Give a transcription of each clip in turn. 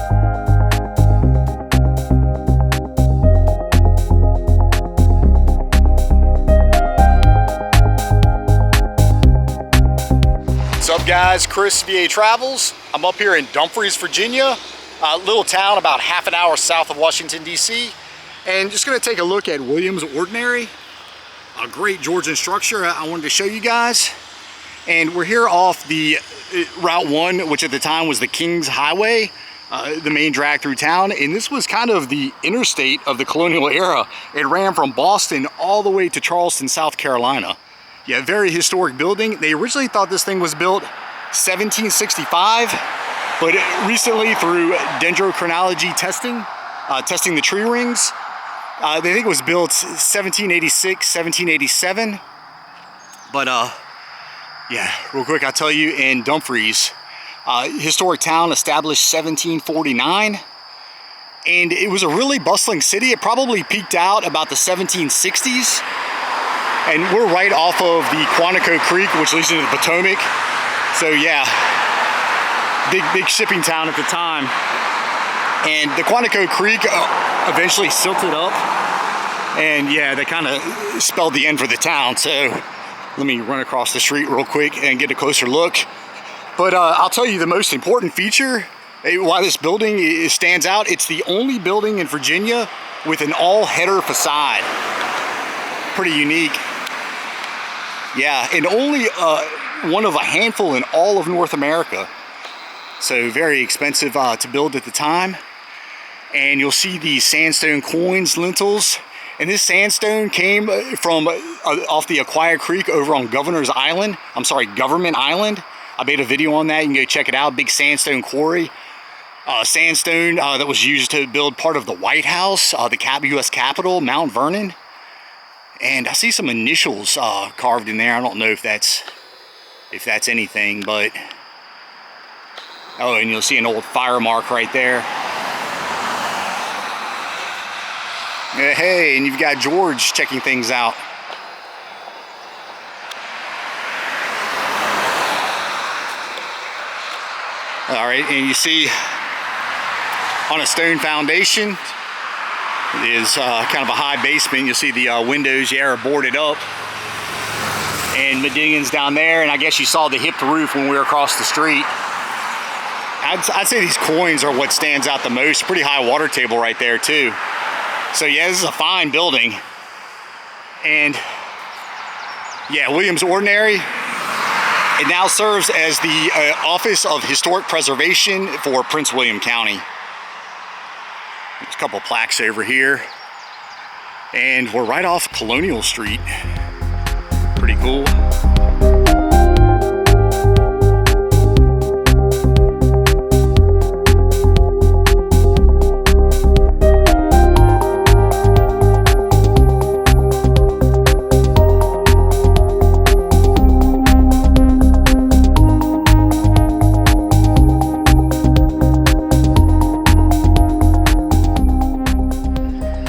What's up guys, Chris VA Travels. I'm up here in Dumfries, Virginia, a little town about half an hour south of Washington, D.C. And just gonna take a look at Williams Ordinary, a great Georgian structure I wanted to show you guys. And we're here off the Route 1, which at the time was the King's Highway, the main drag through town. And this was kind of the interstate of the colonial era. It ran from Boston all the way to Charleston, South Carolina. Yeah, very historic building. They originally thought this thing was built 1765, but recently through dendrochronology testing, testing the tree rings, they think it was built 1786, 1787. But yeah, real quick, I'll tell you, in Dumfries, historic town established 1749. And it was a really bustling city. It probably peaked out about the 1760s. And we're right off of the Quantico Creek, which leads into the Potomac. So yeah, big shipping town at the time. And the Quantico Creek eventually silted up. And yeah, that kind of spelled the end for the town. So let me run across the street real quick and get a closer look. But I'll tell you the most important feature, why this building stands out. It's the only building in Virginia with an all-header facade. Pretty unique. Yeah, and only one of a handful in all of North America. So very expensive to build at the time. And you'll see these sandstone coins, lintels. And this sandstone came from off the Aquia Creek over on Government Island. I made a video on that, you can go check it out. Big sandstone quarry. Sandstone that was used to build part of the White House, the U.S. Capitol, Mount Vernon. And I see some initials carved in there. I don't know if that's anything, but oh, and you'll see an old fire mark right there. Hey, and you've got George checking things out. All right, and you see on a stone foundation, it is kind of a high basement. You'll see the windows, are boarded up. And medallions down there, and I guess you saw the hipped roof when we were across the street. I'd say these coins are what stands out the most. Pretty high water table right there too. So yeah, this is a fine building. And yeah, Williams Ordinary. It now serves as the Office of Historic Preservation for Prince William County. There's a couple plaques over here. And we're right off Colonial Street. Pretty cool.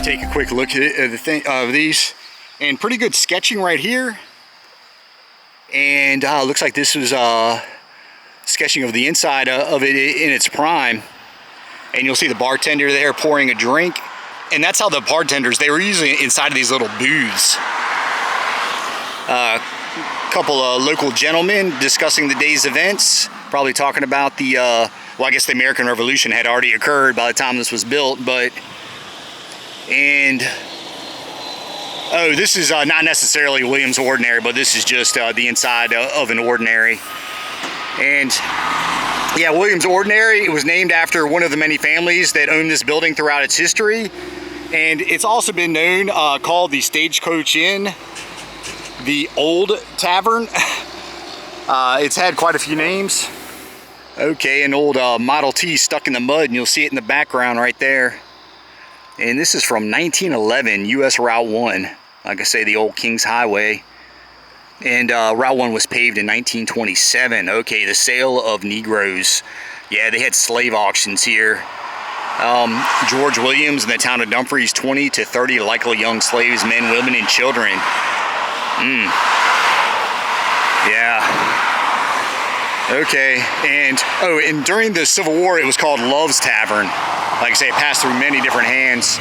Take a quick look at these, and pretty good sketching right here. And looks like this was sketching of the inside of it in its prime. And you'll see the bartender there pouring a drink. And that's how the bartenders, they were usually inside of these little booths. A couple of local gentlemen discussing the day's events, probably talking about the, well, I guess the American Revolution had already occurred by the time this was built, but, and oh, this is not necessarily Williams Ordinary, but this is just the inside of an ordinary. And yeah, Williams Ordinary, it was named after one of the many families that owned this building throughout its history. And it's also been known, called the Stagecoach Inn, the Old Tavern. It's had quite a few names. Okay, an old Model T stuck in the mud, and you'll see it in the background right there. And this is from 1911, US Route 1. Like I say, the old King's Highway. And Route 1 was paved in 1927. Okay, the sale of Negroes. Yeah, they had slave auctions here. George Williams in the town of Dumfries, 20 to 30 likely young slaves, men, women, and children. Yeah. Okay, and oh, and during the Civil War, it was called Love's Tavern. Like I say, it passed through many different hands.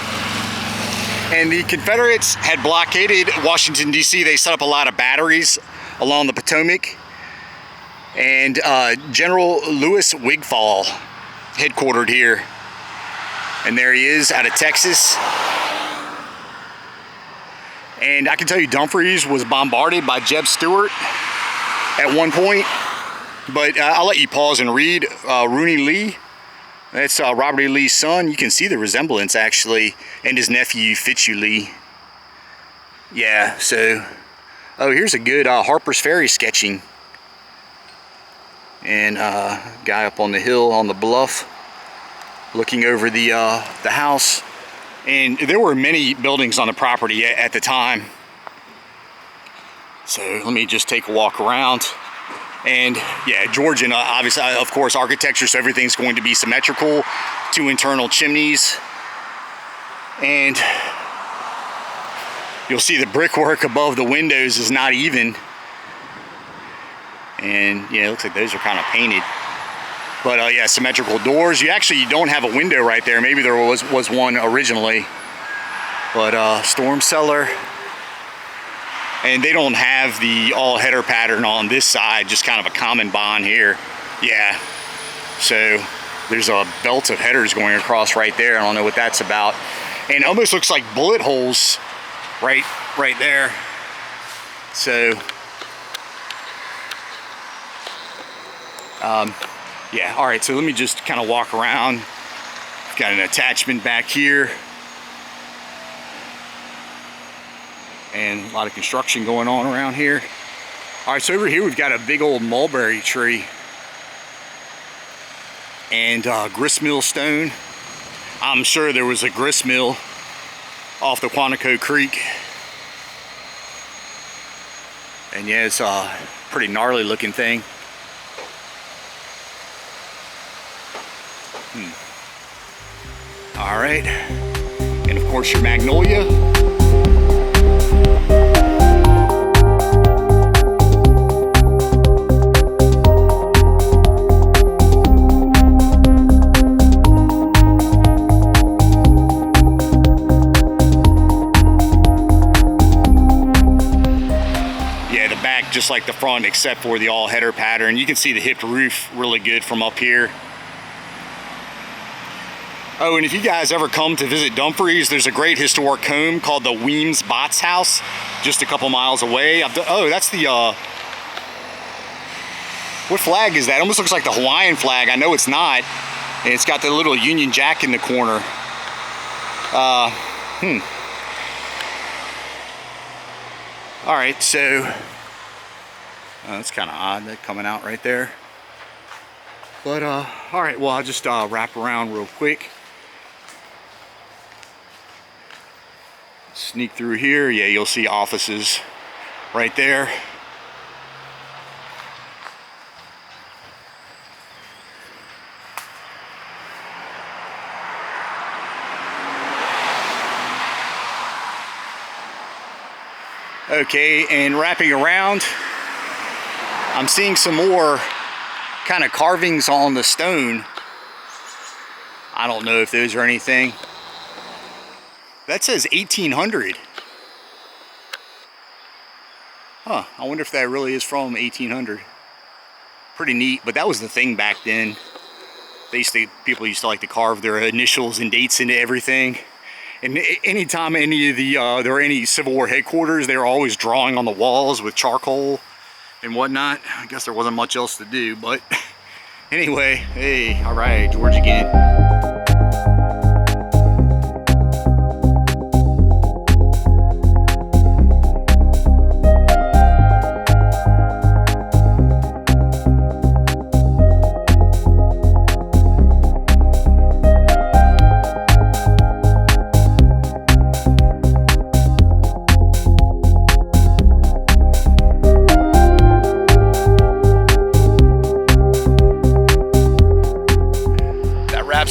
And the Confederates had blockaded Washington, D.C. They set up a lot of batteries along the Potomac. And General Lewis Wigfall headquartered here. And there he is out of Texas. And I can tell you Dumfries was bombarded by Jeb Stuart at one point. But I'll let you pause and read. Rooney Lee, that's Robert E. Lee's son. You can see the resemblance actually, and his nephew Fitzhugh Lee. Yeah, so, oh, here's a good Harper's Ferry sketching. And guy up on the hill on the bluff looking over the house. And there were many buildings on the property at the time. So let me just take a walk around. And yeah, Georgian, obviously, of course, architecture, so everything's going to be symmetrical. 2 internal chimneys. And you'll see the brickwork above the windows is not even. And yeah, it looks like those are kind of painted. But yeah, symmetrical doors. You don't have a window right there. Maybe there was one originally. But storm cellar. And they don't have the all header pattern on this side, just kind of a common bond here. Yeah, so there's a belt of headers going across right there. I don't know what that's about. And it almost looks like bullet holes right there. So, yeah, all right, so let me just kind of walk around. Got an attachment back here. And a lot of construction going on around here. All right, so over here we've got a big old mulberry tree and gristmill stone. I'm sure there was a gristmill off the Quantico Creek. And yeah, it's a pretty gnarly looking thing. All right, and of course your Magnolia. Just like the front, except for the all header pattern. You can see the hipped roof really good from up here. Oh, and if you guys ever come to visit Dumfries, there's a great historic home called the Weems Botts House, just a couple miles away. Oh, that's the what flag is that? It almost looks like the Hawaiian flag. I know it's not, and it's got the little Union Jack in the corner. All right, so that's kind of odd, that coming out right there. But all right, well, I'll just wrap around real quick. Sneak through here. Yeah, you'll see offices right there. Okay, and wrapping around, I'm seeing some more kind of carvings on the stone. I don't know if those are anything. That says 1800. Huh, I wonder if that really is from 1800. Pretty neat, but that was the thing back then. People used to like to carve their initials and dates into everything. And anytime there were any Civil War headquarters, they were always drawing on the walls with charcoal and whatnot. I guess there wasn't much else to do, but anyway, hey, all right, George again.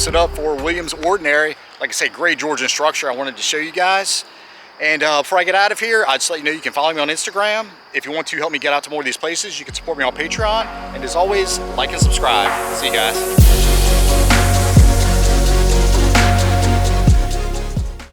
It up for Williams Ordinary. Like I say, great Georgian structure I wanted to show you guys. And before I get out of here, I'd just let you know you can follow me on Instagram. If you want to help me get out to more of these places, you can support me on Patreon. And as always, like and subscribe. See you guys.